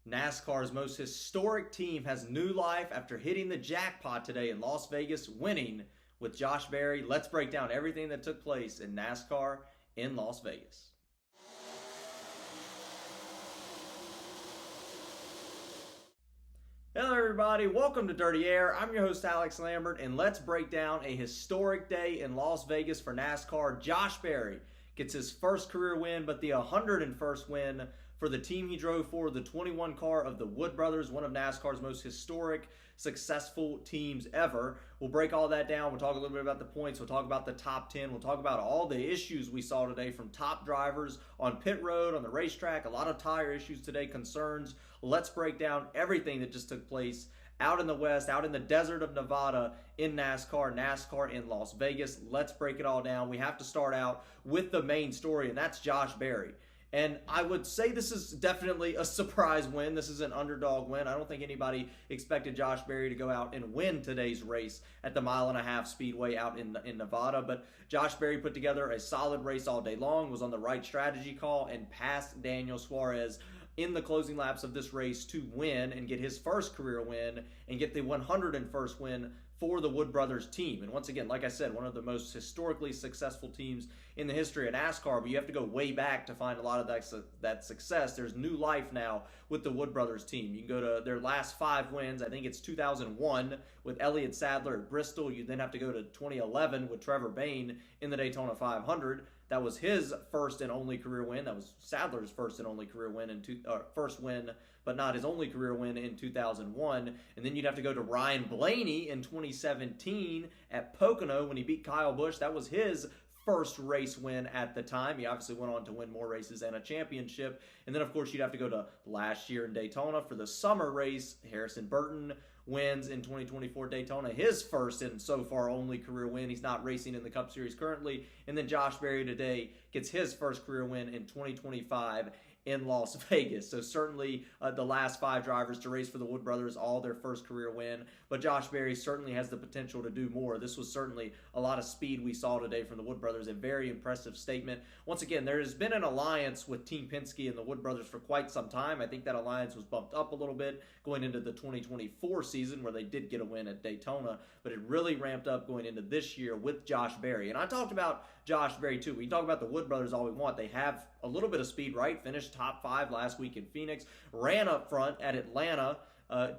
NASCAR's most historic team has new life after hitting the jackpot today in Las Vegas, winning with Josh Berry. Let's break down everything that took place in NASCAR in Las Vegas. Hello everybody, welcome to Dirty Air. I'm your host Alex Lambert, and let's break down a historic day in Las Vegas for NASCAR. Josh Berry gets his first career win, but the 101st win for the team he drove for, the 21 car of the Wood Brothers, one of NASCAR's most historic, successful teams ever. We'll break all that down. We'll talk a little bit about the points. We'll talk about the top 10. We'll talk about all the issues we saw today from top drivers on pit road, on the racetrack, a lot of tire issues today, concerns. Let's break down everything that just took place out in the West, out in the desert of Nevada in NASCAR in Las Vegas. Let's break it all down. We have to start out with the main story, and that's Josh Berry. And I would say this is definitely a surprise win. This is an underdog win. I don't think anybody expected Josh Berry to go out and win today's race at the 1.5 mile speedway out in Nevada. But Josh Berry put together a solid race all day long, was on the right strategy call, and passed Daniel Suarez in the closing laps of this race to win and get his first career win and get the 101st win for the Wood Brothers team. And once again, like I said, one of the most historically successful teams in the history of NASCAR, but you have to go way back to find a lot of that success. There's new life now with the Wood Brothers team. You can go to their last 5 wins. I think it's 2001 with Elliott Sadler at Bristol. You then have to go to 2011 with Trevor Bayne in the Daytona 500. That was his first and only career win. That was Sadler's first and only career win first win, but not his only career win in 2001. And then you'd have to go to Ryan Blaney in 2017 at Pocono when he beat Kyle Busch. That was his first race win at the time. He obviously went on to win more races and a championship. And then, of course, you'd have to go to last year in Daytona for the summer race. Harrison Burton wins in 2024 Daytona, his first and so far only career win. He's not racing in the Cup Series currently. And then Josh Berry today gets his first career win in 2025 in Las Vegas. So certainly the last 5 drivers to race for the Wood Brothers, all their first career win. But Josh Berry certainly has the potential to do more. This was certainly a lot of speed we saw today from the Wood Brothers. A very impressive statement. Once again, there has been an alliance with Team Penske and the Wood Brothers for quite some time. I think that alliance was bumped up a little bit going into the 2024 season where they did get a win at Daytona. But it really ramped up going into this year with Josh Berry. And I talked about Josh Berry too. We can talk about the Wood Brothers all we want. They have a little bit of speed, right? Finished top 5 last week in Phoenix. Ran up front at Atlanta.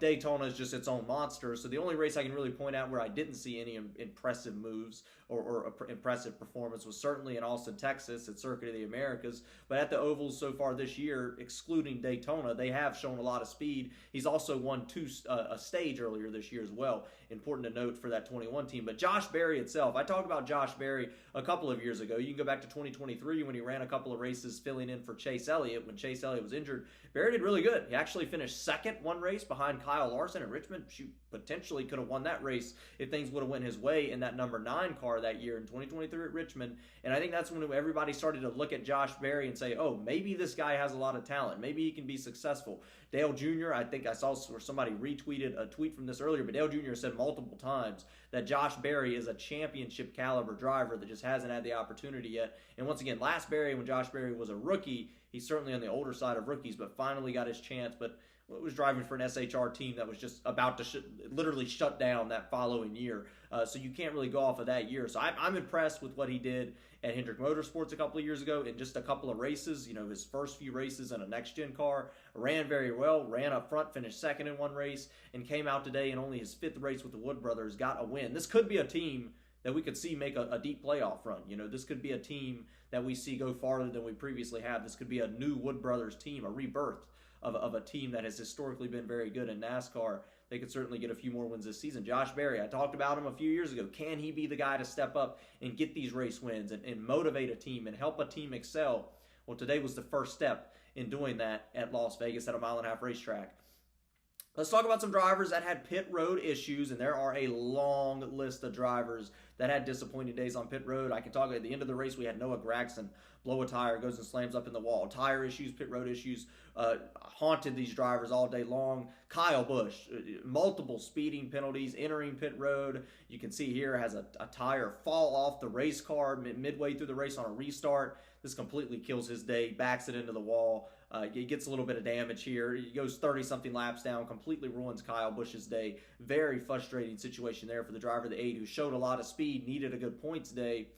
Daytona is just its own monster. So the only race I can really point out where I didn't see any impressive moves or impressive performance was certainly in Austin, Texas at Circuit of the Americas. But at the ovals so far this year, excluding Daytona, they have shown a lot of speed. He's also won a stage earlier this year as well. Important to note for that 21 team. But Josh Berry itself, I talked about Josh Berry a couple of years ago. You can go back to 2023 when he ran a couple of races filling in for Chase Elliott when Chase Elliott was injured. Berry did really good. He actually finished second one race behind Kyle Larson at Richmond. Potentially could have won that race if things would have went his way in that number 9 car that year in 2023 at Richmond. And I think that's when everybody started to look at Josh Berry and say, oh, maybe this guy has a lot of talent. Maybe he can be successful. Dale Jr., I think I saw where somebody retweeted a tweet from this earlier, but Dale Jr. said multiple times that Josh Berry is a championship caliber driver that just hasn't had the opportunity yet. And once again, last Berry, when Josh Berry was a rookie, he's certainly on the older side of rookies, but finally got his chance. But was driving for an SHR team that was just about to literally shut down that following year. So you can't really go off of that year. So I'm impressed with what he did at Hendrick Motorsports a couple of years ago in just a couple of races. You know, his first few races in a next-gen car, ran very well, ran up front, finished second in one race, and came out today in only his 5th race with the Wood Brothers, got a win. This could be a team that we could see make a deep playoff run. You know, this could be a team that we see go farther than we previously have. This could be a new Wood Brothers team, a rebirth of a team that has historically been very good in NASCAR. They could certainly get a few more wins this season. Josh Berry, I talked about him a few years ago. Can he be the guy to step up and get these race wins and motivate a team and help a team excel? Well, today was the first step in doing that at Las Vegas at a 1.5 mile racetrack. Let's talk about some drivers that had pit road issues, and there are a long list of drivers that had disappointing days on pit road. I can talk at the end of the race, we had Noah Gragson blow a tire, goes and slams up in the wall. Tire issues, pit road issues haunted these drivers all day long. Kyle Busch, multiple speeding penalties, entering pit road. You can see here has a tire fall off the race car midway through the race on a restart. This completely kills his day, backs it into the wall. He gets a little bit of damage here. He goes 30-something laps down, completely ruins Kyle Busch's day. Very frustrating situation there for the driver of the 8, who showed a lot of speed, needed a good points day,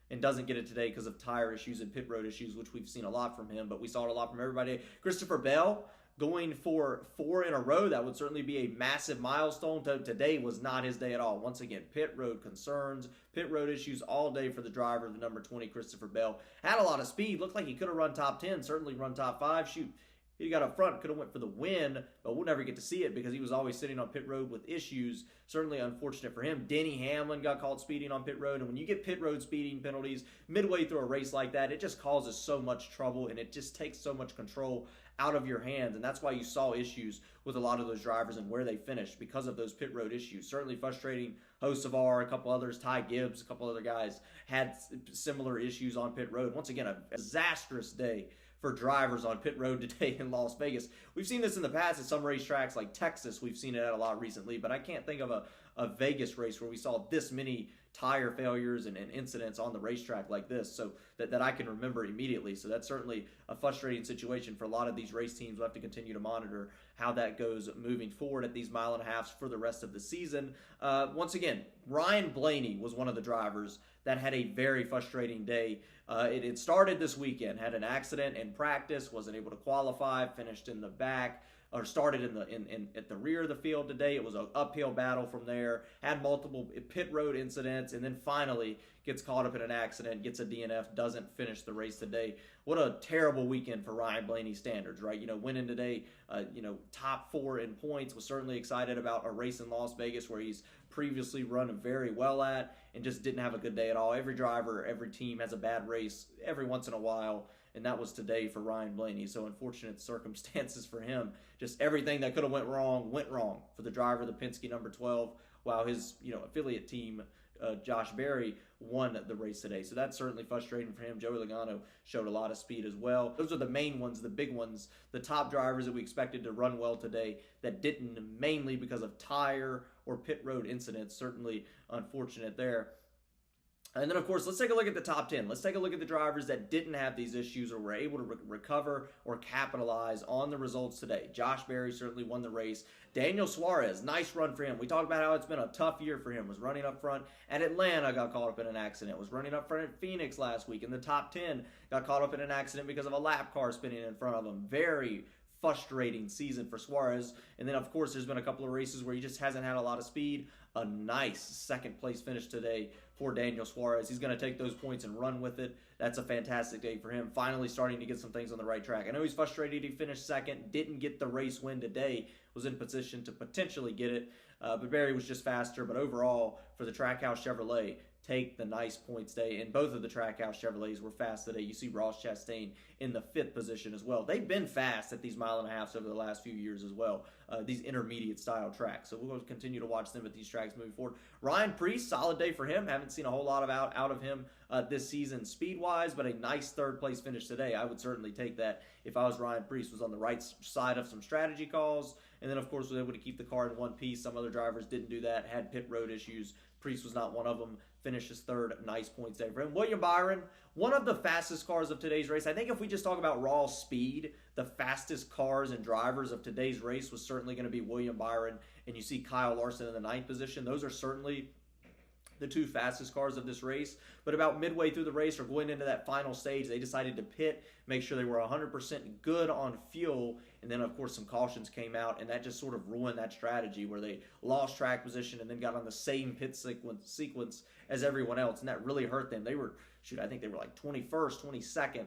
and doesn't get it today because of tire issues and pit road issues, which we've seen a lot from him, but we saw it a lot from everybody. Christopher Bell going for 4 in a row. That would certainly be a massive milestone. Today was not his day at all. Once again, pit road concerns, pit road issues all day for the driver of the number 20, Christopher Bell. Had a lot of speed. Looked like he could have run top 10, certainly run top 5. Shoot, he got up front, could have went for the win, but we'll never get to see it because he was always sitting on pit road with issues. Certainly unfortunate for him. Denny Hamlin got caught speeding on pit road, and when you get pit road speeding penalties midway through a race like that, it just causes so much trouble, and it just takes so much control out of your hands, and that's why you saw issues with a lot of those drivers and where they finished because of those pit road issues. Certainly frustrating. Hocevar, a couple others, Ty Gibbs, a couple other guys had similar issues on pit road. Once again, a disastrous day for drivers on pit road today in Las Vegas. We've seen this in the past at some racetracks like Texas. We've seen it at a lot recently, but I can't think of a Vegas race where we saw this many tire failures and incidents on the racetrack like this, so that I can remember immediately. So that's certainly a frustrating situation for a lot of these race teams. We'll have to continue to monitor how that goes moving forward at these mile and a halves for the rest of the season. Once again, Ryan Blaney was one of the drivers that had a very frustrating day. It started this weekend, had an accident in practice, wasn't able to qualify, finished in the back, or started at the rear of the field today. It was an uphill battle from there, had multiple pit road incidents, and then finally gets caught up in an accident, gets a DNF, doesn't finish the race today. What a terrible weekend for Ryan Blaney's standards, right? Winning today, top 4 in points, was certainly excited about a race in Las Vegas where he's previously run very well at, and just didn't have a good day at all. Every driver, every team has a bad race every once in a while, and that was today for Ryan Blaney. So unfortunate circumstances for him. Just everything that could have went wrong for the driver of the Penske number 12, while his affiliate team, Josh Berry, won the race today. So that's certainly frustrating for him. Joey Logano showed a lot of speed as well. Those are the main ones, the big ones, the top drivers that we expected to run well today that didn't, mainly because of tire or pit road incidents. Certainly unfortunate there. And then, of course, let's take a look at the top 10. Let's take a look at the drivers that didn't have these issues or were able to recover or capitalize on the results today. Josh Berry certainly won the race. Daniel Suarez, nice run for him. We talked about how it's been a tough year for him. Was running up front at Atlanta, got caught up in an accident. Was running up front at Phoenix last week in the top 10. Got caught up in an accident because of a lap car spinning in front of him. Very frustrating season for Suarez. And then, of course, there's been a couple of races where he just hasn't had a lot of speed. A nice second place finish today for Daniel Suarez. He's going to take those points and run with it. That's a fantastic day for him. Finally starting to get some things on the right track. I know he's frustrated he finished second, didn't get the race win today, was in position to potentially get it, but Berry was just faster. But overall, for the Trackhouse Chevrolet, take the nice points day, and both of the Trackhouse Chevrolets were fast today. You see Ross Chastain in the 5th position as well. They've been fast at these mile and a halves over the last few years as well, these intermediate style tracks. So we'll continue to watch them at these tracks moving forward. Ryan Preece, solid day for him. Haven't seen a whole lot out of him this season speed-wise, but a nice 3rd place finish today. I would certainly take that if I was Ryan Preece. Was on the right side of some strategy calls, and then, of course, was able to keep the car in one piece. Some other drivers didn't do that, had pit road issues. Preece was not one of them. Finishes 3rd. Nice points day for him. William Byron, one of the fastest cars of today's race. I think if we just talk about raw speed, the fastest cars and drivers of today's race was certainly going to be William Byron, and you see Kyle Larson in the 9th position. Those are certainly the 2 fastest cars of this race. But about midway through the race or going into that final stage, they decided to pit, make sure they were 100% good on fuel, and then, of course, some cautions came out, and that just sort of ruined that strategy where they lost track position and then got on the same pit sequence as everyone else, and that really hurt them. They were, I think they were like 21st, 22nd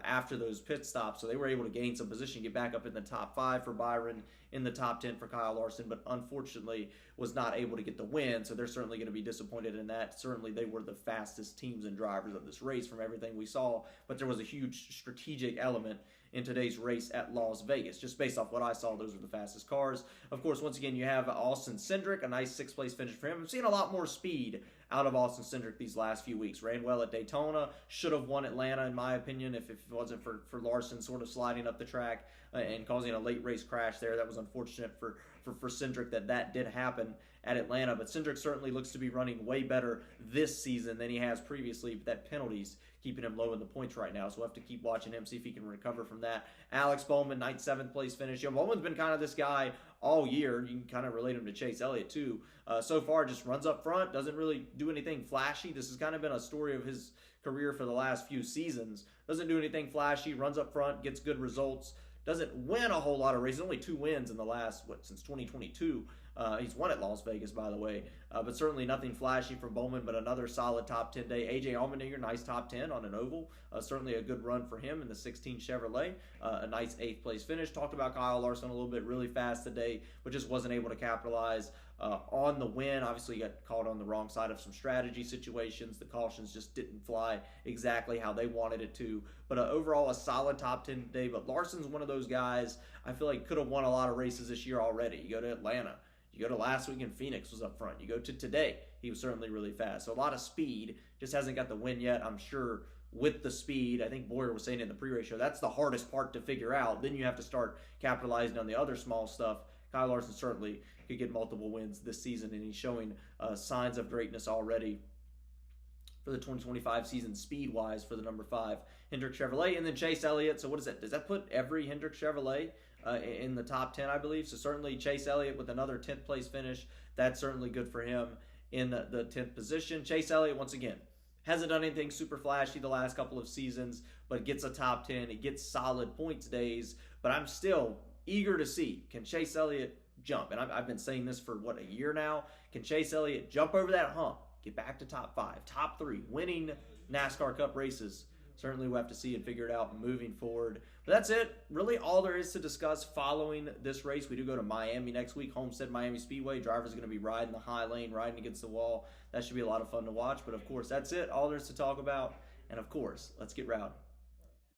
after those pit stops, so they were able to gain some position, get back up in the top 5 for Byron, in the top 10 for Kyle Larson, but unfortunately was not able to get the win, so they're certainly going to be disappointed in that. Certainly they were the fastest teams and drivers of this race from everything we saw, but there was a huge strategic element in today's race at Las Vegas. Just based off what I saw, those were the fastest cars. Of course, once again, you have Austin Cindric, a nice 6th place finish for him. I'm seeing a lot more speed out of Austin Cindric these last few weeks. Ran well at Daytona, should have won Atlanta in my opinion if it wasn't for Larson sort of sliding up the track and causing a late race crash there. That was unfortunate for Cindric that did happen at Atlanta, but Cindric certainly looks to be running way better this season than he has previously, but that penalties keeping him low in the points right now. So we'll have to keep watching him, see if he can recover from that. Alex Bowman, 9th, 7th place finish. Bowman's been kind of this guy all year. You can kind of relate him to Chase Elliott too. So far, just runs up front, doesn't really do anything flashy. This has kind of been a story of his career for the last few seasons. Doesn't do anything flashy, runs up front, gets good results. Doesn't win a whole lot of races. Only 2 wins in the last, since 2022. He's won at Las Vegas, by the way. But certainly nothing flashy from Bowman, but another solid top 10 day. AJ Allmendinger, nice top 10 on an oval. Certainly a good run for him in the 16 Chevrolet. A nice 8th place finish. Talked about Kyle Larson a little bit, really fast today, but just wasn't able to capitalize on the win. Obviously, got caught on the wrong side of some strategy situations. The cautions just didn't fly exactly how they wanted it to. But overall, a solid top 10 day. But Larson's one of those guys I feel like could have won a lot of races this year already. You go to Atlanta. You go to last week in Phoenix, was up front. You go to today, he was certainly really fast. So a lot of speed, just hasn't got the win yet. I'm sure with the speed, I think Boyer was saying in the pre-race show, that's the hardest part to figure out. Then you have to start capitalizing on the other small stuff. Kyle Larson certainly could get multiple wins this season, and he's showing signs of greatness already for the 2025 season speed-wise for the number 5 Hendrick Chevrolet. And then Chase Elliott. So what is that? Does that put every Hendrick Chevrolet in the top 10, I believe? So certainly Chase Elliott with another 10th place finish. That's certainly good for him in the 10th position. Chase Elliott, once again, hasn't done anything super flashy the last couple of seasons, but gets a top 10. He gets solid points days. But I'm still eager to see, can Chase Elliott jump? And I've been saying this for, a year now? Can Chase Elliott jump over that hump, get back to top 5, top 3, winning NASCAR Cup races? Certainly we'll have to see and figure it out moving forward. But that's it. Really all there is to discuss following this race. We do go to Miami next week, Homestead Miami Speedway. Drivers are going to be riding the high lane, riding against the wall. That should be a lot of fun to watch. But, of course, that's it. All there is to talk about. And, of course, let's get rowdy.